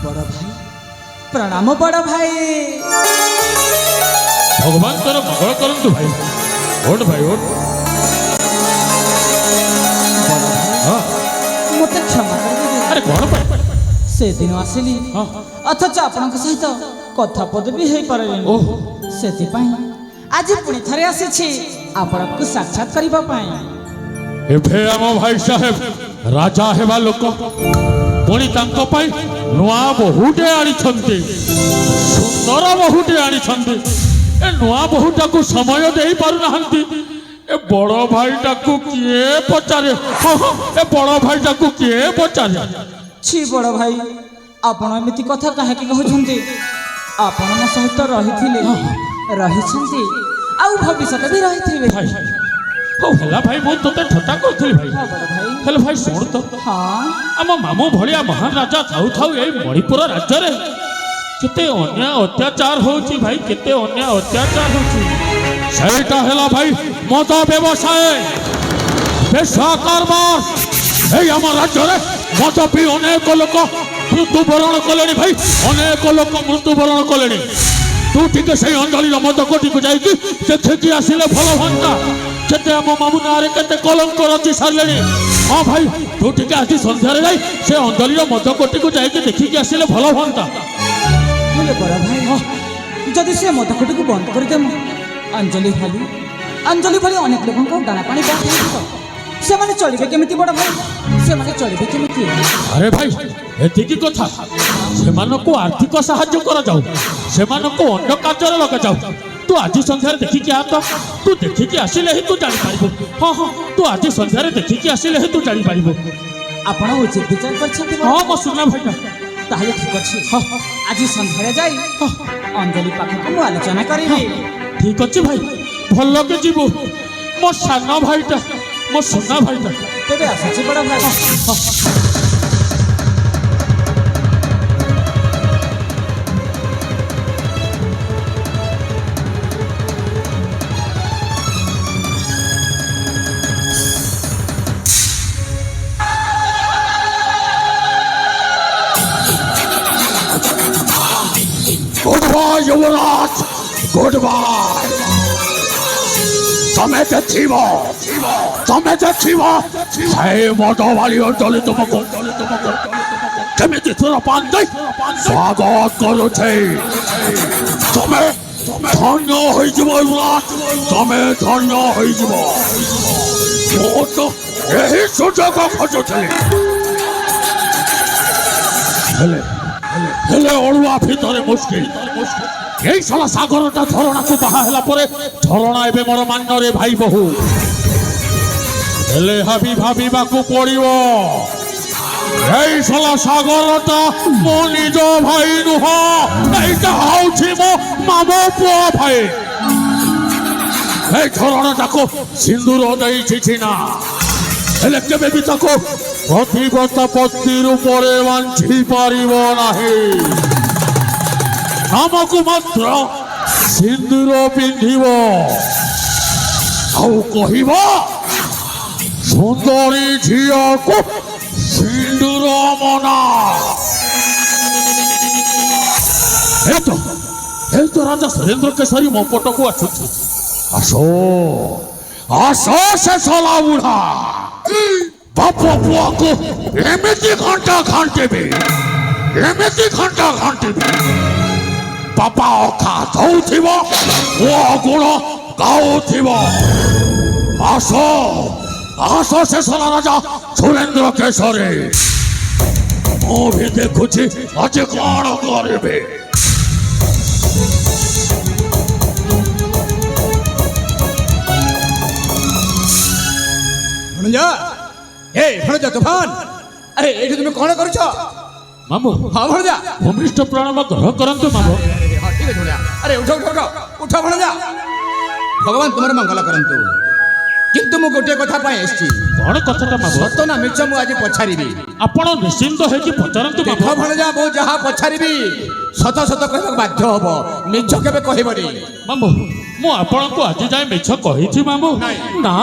बड़ भाई प्रणाम बड़ भाई भगवान तोर मंगल करंतु भाई ओट भाई ओट हाँ मत क्षमा कर अरे कौन भाई से दिन आसिली हाँ अथच आपण सहित कथा पद भी हो पारे ओह से आज पुणी थरे आसी आपण को साक्षात करबा पाए एभे आम भाई साहेब राजा हेबा लोक पुणी तांको पाई नुआ बहुटे आनी छंती सुंदर बहुटे आनी छंती ए नुआ बहुटा को समय देई पारु नाहंती ए बड़ भाईटा को किए पचारे हाँ हाँ ए बड़ भाईटा को किए पचारे छी बड़ भाई आपण एमिति कथा काहे कि कहउछंती आपण म सहित रहिथिले रहिछंती आउ भविष्यत भी रहिथिबे भाई ओ हेला भाई मो तोते ठट्टा करथली भाई हाँ बड़ भाई हेला भाई सुन तो हाँ आम मामू भलिया महान राजा थाउ थाउ ए मणिपुर राज्य रे केते अन्याय अत्याचार होची भाई केते अन्याय अत्याचार होची सेटा हेला भाई मद व्यवसाय पेशा कारबार ए आम राज्य रे मद पी अनेक लोक मृत्युवरण कले भाई अनेक लोक मृत्युवरण कले तू टिके से अंजलि मद कोटी को जाइकी देखि आसिले भल भंता केते आम मामू नारे केते कलंक रची सारले हाँ भाई तू टिके आज संध्यारे जाई से अंजलि मद कोटी को जाइकी देखिकी आसिले भल भंता हेले बड़ भाई जदि से मदकटी को बंद कर देम अंजलि भाली अनेक लोगों को दाना पानी बांट से माने चलिबे केमिति बड़ भाई से माने चलिबे केमिति अरे भाई एतिकी कथा सेमानको आर्थिक सहाय्य कर जाऊ सेमानको अन्य कार्य लगा जाऊ तू आज संध्यारे देखिकी आ तो तू देखिकी आसिले ही तू जानि पारिबो हाँ हाँ तू आज संध्यारे देखिकी आसिले ही तू जानि पारिबो आपण उचित विचार करछथि हाँ मो सुना भाई ताहले ठीक अछि आज संध्यारे जाई अंजलि पाखक मु आलोचना करिबे ठीक अच्छे भाई भल के जीवो मो साना भाईटा मो सुना भाईटा तेबे आसी बड़ भाई गुड बाय युवराज गुड बाय तमें देखिबो से मद वाली अंजलि तुमको केमिति तोरा पान दे स्वागत करुछे तमें धन्य होई जिवो युवराज तमें धन्य होई जिवो मो तो यही सुजोग खोजुछे हेले ओळुआ भितरे मुश्किल यही साला सागरटा झरणा को बाहा हेला परे झरणा एबे मोर मान रे भाई बहु हेले हाबी भाबीबा को पड़िबो यही साला सागरटा मो निज भाई नुह एटा हाउछि मो मामो पुआ भाई ए झरणा को सिंदूर देई छिना हेले केबे भी ताको प्रतिगत पत्नीर उपरे बांधी पारिब नाही नामक मात्र सिंदूर पिंधिब आउ कहिब सुंदरी झिया को सिंदूर मना हे तो राजा सुरेंद्र केसरी मो पट को आसुछि आसो आसो से साला बुढ़ा बाप पुआ को एमिति घंटा घंटेबे बापा अखा दौथिबो ओ गुण गाउथिबो आसो आसो से साला राजा सुरेंद्र केसरी मो भी देखुछि आज कौन करबे भणजा ए भणजा तूफान अरे एठी तुम कोन करूछ मामू हां भणजा भूमिष्ठ प्रणाम ग्रह करंतु मामू हां ठीक है भणजा अरे उठो उठो उठो भणजा भगवान तुम्हारे मंगल करंतु किंतु मु गोटे कथा पाए एसची कोन कथाटा मामू सत ना मिछ मु आज पछारीबी आपण निश्चिंत है कि पचारंतु देखो मामू भणजा मु जहा पछारीबी सत सत कहबा बाध्य हबो मिछ केबे कहबनी मामू मु आपण को आज जाय मिछ कहिछि मामू नहीं। ना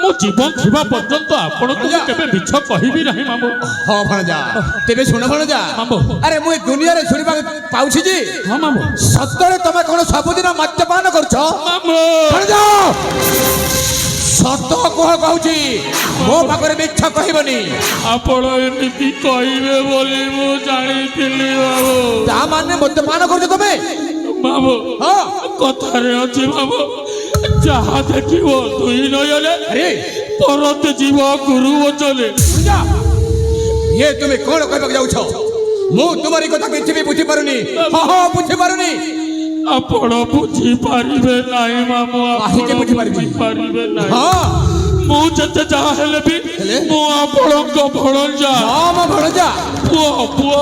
मु ମୁଁ ଜୀବନ ଥିବା ପର୍ଯ୍ୟନ୍ତ ଆପଣଙ୍କୁ ମୁଁ କେବେ ମିଛ କହିବି ନାହିଁ ମାମୁଁ। ହଁ ଭଣଜା ତେବେ ଶୁଣ ଭଣଜା ମାମୁଁ। ଆରେ ମୁଁ ଏ ଦୁନିଆରେ ଶୁଣିବାକୁ ପାଉଛି ଯେ ହଁ ମାମୁଁ। ସତରେ ତମେ କଣ ସବୁଦିନ ମଦ୍ୟପାନ କରୁଛ ମାମୁଁ ଭଣଜା? ସତ କୁହ କହୁଛି ମୋ ପାଖରେ ମିଛ କହିବନି। ଆପଣ ଏମିତି କହିବେ ବୋଲି ମୁଁ ଜାଣିଥିଲି ବାବୁ। ତା ମାନେ ମଦ୍ୟପାନ କରୁଛ ତମେ? ବାବୁ ହଁ କଥାରେ ଅଛି ବାବୁ, ଯାହା ଦେଖିବ ଦୁଇ ନୟନେ ଆରେ ପରତେ ଯିବ ଗୁରୁ ବଚନେ। ଭଣଜା ଇଏ ତୁମେ କଣ କହିବାକୁ ଯାଉଛ? ମୁଁ ତୁମର ଏ କଥା କିଛି ବି ବୁଝିପାରୁନି। ହଁ ହଁ ବୁଝିପାରୁନି। ଆପଣ ବୁଝିପାରିବେ ନାହିଁ ମାମୁଁ, କାହିଁକି ଆପଣ ବୁଝିପାରିବେନି? ବୁଝିପାରିବେ ନାହିଁ। ହଁ ମୁଁ ଯେତେ ଯାହା ହେଲେ ବି ହେଲେ? ମୁଁ ଆପଣଙ୍କ ଭଣଜା। ହଁ ମୋ ଭଣଜା ପୁଅ ପୁଅ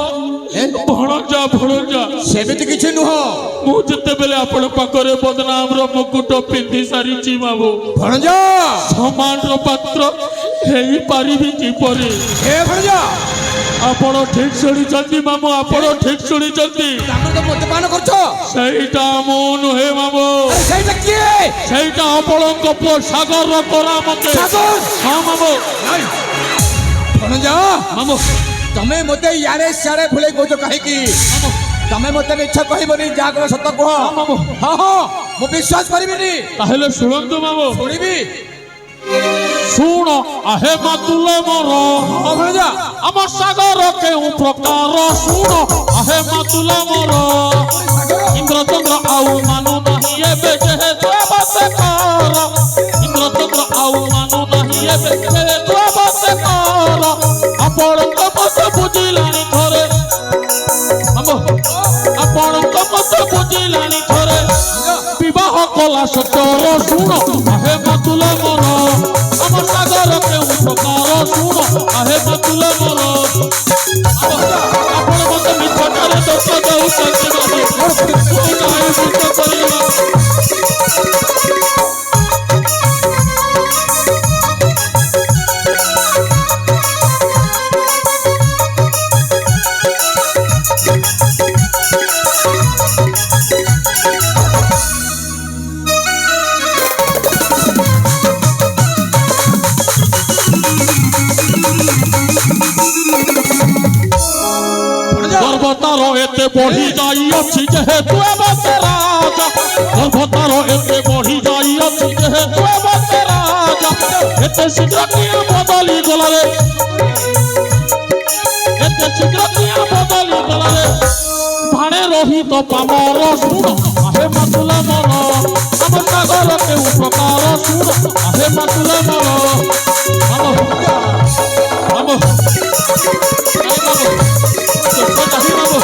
ଏ? ଭଣଜା ଭଣଜା। ସେମିତି କିଛି ନୁହଁ ମୁଁ ଯେତେବେଳେ ଆପଣ ପାଖରେ ବଦନାମର ମୁକୁଟ ପିନ୍ଧି ସାରିଛି ମାମୁଁ, ଭଣଜା। ସମାନର ପାତ୍ର ହେଇପାରିବି କିପରି? ଏ ଭଣଜା ଆପଣ ଠିକ ଶୁଣିଛନ୍ତି ମାମୁଁ, ଆପଣ ଠିକ ଶୁଣିଛନ୍ତି। ତମେ ତ ମଦ୍ୟପାନ କରୁଛ। ସେଇଟା ମୁଁ ନୁହେଁ ମାମୁଁ, ଆରେ ସେଇଟା କିଏ? ସେଇଟା ଆପଣଙ୍କ ପୁଅ ସାଗରର କରାମତେ। ସାଗର? ହଁ ମାମୁଁ। ଭଣଜା ମାମୁଁ ତମେ ମତେ ଇଆଡେ ସିଆଡେ ଭୁଲେଇ କହୁଛ କାହିଁକି? ତମେ ମତେ ମିଛ କହିବନି, ଯାହା କହିବ ସତ କୁହ। ମାମୁଁ। ହଁ ହଁ ମୁଁ ବିଶ୍ୱାସ କରିବିନି। ତାହେଲେ ଶୁଣନ୍ତୁ ମାମୁଁ। ଶୁଣିବି। ଶୁଣ ଆହେ ମାତୁଲେ ମୋର ହଁ ଭଣଜା ଆମ ସାଗର କେଉଁ ପ୍ରକାର। ଶୁଣ ଆହେ ମାତୁଲେ ମୋର ଇନ୍ଦ୍ରଚନ୍ଦ୍ର ଆଉ ମାନୁ ନାହିଁ ଏବେ ଯେହେତୁ ଆବଶ୍ୟକର। ଇନ୍ଦ୍ରଚନ୍ଦ୍ର ଆଉ ମାନୁ ନାହିଁ ଏବେ ଯେହେତୁ ଆବଶ୍ୟକର। ଆପଣଙ୍କ ମତ ବୁଝିଲାଣି ଥରେ ମାମୁଁ, ଆପଣଙ୍କ ମତ ବୁଝିଲାଣି ଥରେ ବିବାହ କଲା ସତର। ଶୁଣ ଆହେ ମାତୁଲେ ମୋର ଆମ ସାଗର କେଉଁ ପ୍ରକାର। ଶୁଣ ଆହେ ମାତୁଲେ ମୋର। ଆପଣ ମତେ ମିଛଟାରେ ଦୋଷ ଦେଉଛନ୍ତି ମାମୁଁ, ମୁଁ ନାହିଁ ମିଛ କରିବା। গর্ভতার এতে বঢ়ি যাইଅଛି যেহেতু এবে সে রাজা। গর্ভতার এতে বঢ়ি যাইଅଛି যেহেতু এবে সে রাজা। এতে শীঘ্র কিয়া বদলি গলারে, এতে শীঘ্র কিয়া বদলি গলারে ভাণে রহিত পামর। শুণ আহে মাতুলে মর ଆମ ସାଗର କେଉଁ ପ୍ରକାର। ଶୁଣ ଆହେ ମାতুଲେ ମର। ମାମୁଁ ମାମୁଁ ନାଇଁ ମାମୁଁ, ଦୋଷ ନାହିଁ ମାମୁଁ।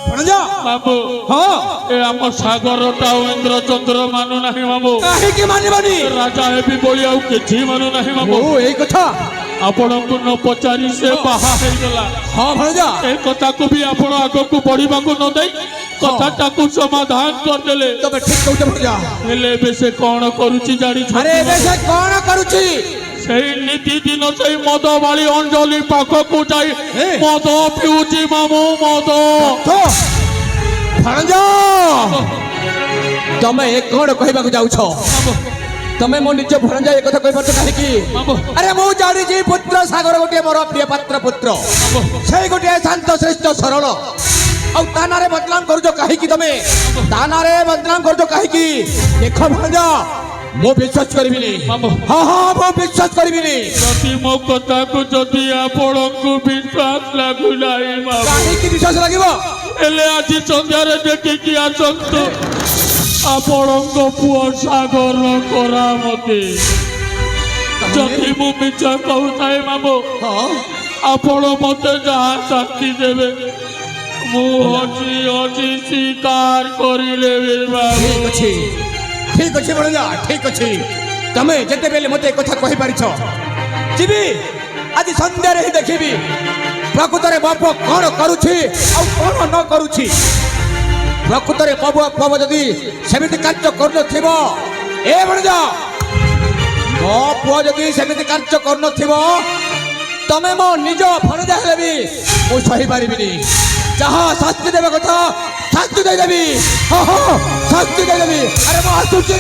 ଭଣଜା ମାମୁଁ ହଁ ଏ ଆମ ସାଗରଟା ଆଉ ଇନ୍ଦ୍ରଚନ୍ଦ୍ର ମାନୁ ନାହିଁ ମାମୁଁ। କାହିଁକି ମାନିବନି? ରାଜା ହେବି ବୋଲି ଆଉ କିଛି ମାନୁ ନାହିଁ ମାମୁଁ। ଓ ଏଇ କଥା। ଆପଣଙ୍କୁ ନ ପଚାରି ସେ ବାହା ହେଇଗଲା। ହଁ ଭଣଜା ଏ କଥାକୁ ବି ଆପଣ ଆଗକୁ ବଢିବାକୁ ନ ଦେଇ କଥାଟାକୁ ସମାଧାନ କରିଦେଲେ। ତମେ ଠିକ କହୁଛ ଭଣଜା। ହେଲେ ଏବେ ସେ କଣ କରୁଛି ଆରେ ଜାଣିଛନ୍ତି? ଏବେ ସେ କଣ କରୁଛି? ସେଇ ନିତିଦିନ ସେଇ ମଦ ବାଳି ଅଞ୍ଜଳି ପାଖକୁ ଯାଇ ଏ? ମଦ ପିଉଛି ମାମୁଁ, ମଦ। ତ ଭଣଜା ତମେ ଏ କଣ କହିବାକୁ ଯାଉଛ? ମାମୁଁ ତମେ ମୋ ନିଜ ଭଣଜା ଏ କଥା କହିପାରୁଛ କାହିଁକି? ମାମୁଁ ଆରେ ମୁଁ ଜାଣିଛି ପୁତ୍ର ସାଗର ଗୋଟିଏ ମୋର ପ୍ରିୟ ପାତ୍ର ପୁତ୍ର। ସେଇ ଗୋଟିଏ ଶାନ୍ତ ଶ୍ରେଷ୍ଠ ସରଳ। ଆଉ ତା ନାଁରେ ବଦନାମ କରୁଛ କାହିଁକି? ତମେ ତା ନାଁରେ ବଦନାମ କରୁଛ କାହିଁକି? ଦେଖ ଭଣଜା ମୁଁ ବିଶ୍ୱାସ କରିବିନି। ମାମୁଁ ହଁ ହଁ ମୁଁ ବିଶ୍ୱାସ କରିବିନି। ଯଦି ମୋ କଥାକୁ ଯଦି ଆପଣଙ୍କୁ ବିଶ୍ୱାସ ଲାଗୁନାହିଁ ମାମୁଁ, କାହିଁକି ବିଶ୍ୱାସ ଲାଗିବ? ହେଲେ ଆଜି ସନ୍ଧ୍ୟାରେ ଦେଖିକି ଆସନ୍ତୁ ଆପଣଙ୍କ ପୁଅ ସାଗର କରାମତେ। ଯଦି ମୁଁ ମିଛ କହୁଥାଏ ମାମୁଁ, ହଁ ଆପଣ ମତେ ଯାହା ଶାସ୍ତି ଦେବେ ମୁଁ ହଜି ହଜି ସ୍ୱୀକାର କରିନେବି ବାବୁ। ଠିକ ଅଛି ଭଣଜା ଠିକ ଅଛି। ତମେ ଯେତେବେଳେ ମତେ ଏ କଥା କହିପାରିଛ ଯିବି ଆଜି ସନ୍ଧ୍ୟାରେ ହିଁ ଦେଖିବି ପ୍ରକୃତରେ ବାପ କଣ କରୁଛି ଆଉ କଣ ନ କରୁଛି। ପ୍ରକୃତରେ ମୋ ଯଦି ସେମିତି କାର୍ଯ୍ୟ କରୁନଥିବ ଏ ଭଣଜ ମୋ ପୁଅ ଯଦି ସେମିତି କାର୍ଯ୍ୟ କରୁନଥିବ ତମେ ମୋ ନିଜ ଭଣଜା ହେଲେ ବି ମୁଁ ସହିପାରିବିନି ଯାହା ଶାସ୍ତି ଦେବା କଥା ଶାସ୍ତି ଦେଇଦେବି ଶାସ୍ତି ଦେଇଦେବି ଆରେ ମୁଁ ଆସୁଛି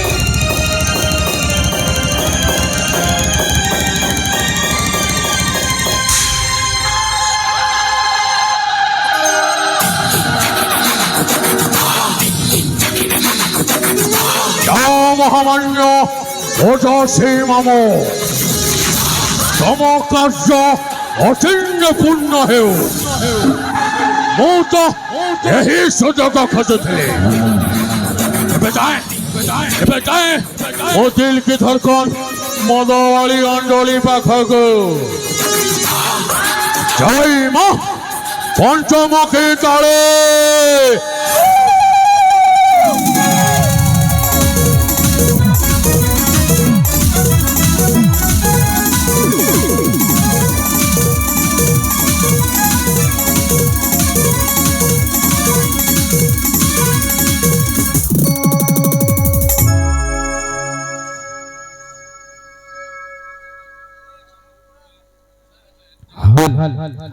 মহামান্য ওজসী মাম তম কার্য অচিহ্ন পূর্ণ হেউ ମୁଁ ତ ଏହି ସୁଯୋଗ ଖୋଜୁଥିଲି ଏବେ ଯାଏ ମୋ ଦିଲ କି ଧଡ଼କନ ମଦବାଳି ଅଣ୍ଡଳି ପାଖକୁ ଜୟ ମା ପଞ୍ଚମୁଖୀ ତଳେ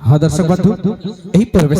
हाँ दर्शक बंधु यही परिवेश